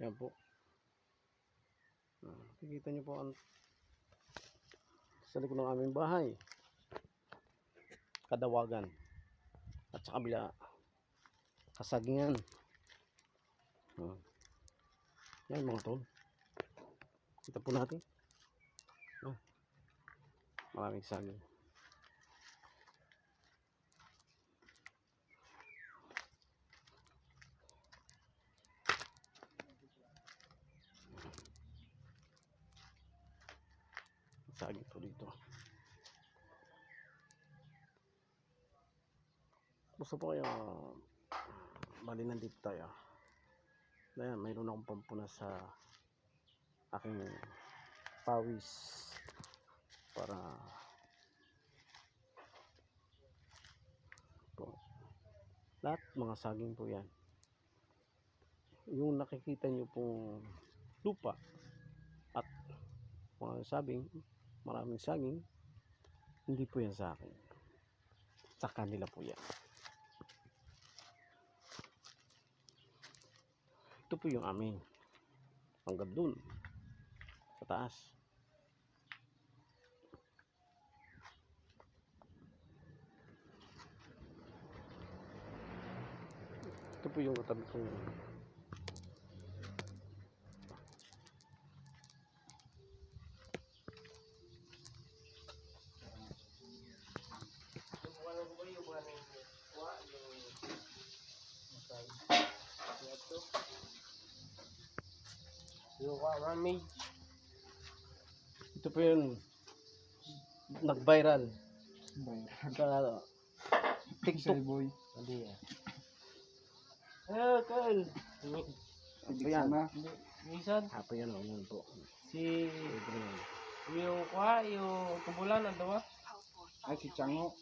Yan po. Nakikita nyo po ang sa likod ng aming bahay. Kadawagan. At sa kabila, kasagingan. Yan mga tol. Kita po natin. Maraming saging. Saging po dito. Gusto po kayo bali nandito tayo. Ayan, mayroon akong pampuna sa aking pawis para po lahat mga saging po yan. Yung nakikita nyo pong lupa at mga sabing maraming saging, hindi po yan sa akin, sa kanila po yan. Ito po yung amin hanggang dun sa taas. Ito po yung katabi kong ito po yung nag-viral sa TikTok. Boy. Hindi yan. Kal. Ito yan. Minsan, Apo yan o. Yan po. si yung kumpulan na daw. Ay, si Chango.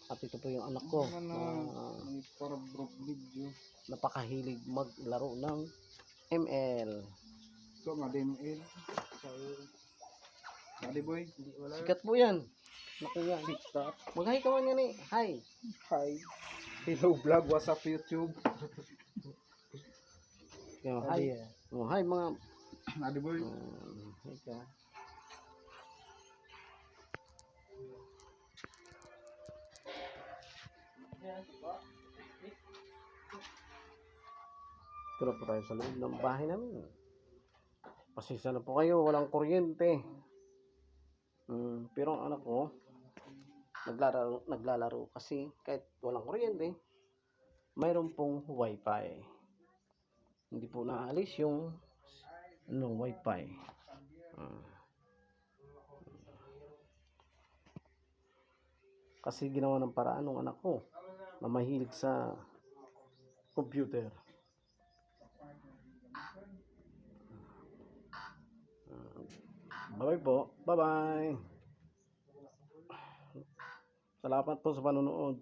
At ito po yung anak ko May para broke video. napakahilig maglaro ng ML. So, madimil. Sali boy. Sikat po yan. Naku yan. TikTok. Mag-hi ka man yan eh. Hi. Hi. Hello vlog. What's up YouTube? Yan, hi. Oh, hi mga Adi boy. hi ka. Ito na po tayo sa loob ng bahay namin. Pasensya na po kayo, walang kuryente. Pero ang anak ko, naglalaro kasi kahit walang kuryente, mayroon pong wifi. Hindi po naalis yung wifi. Kasi ginawa ng paraan ng anak ko na mahilig sa computer. Bye-bye po. Bye-bye. Salamat po sa panonood.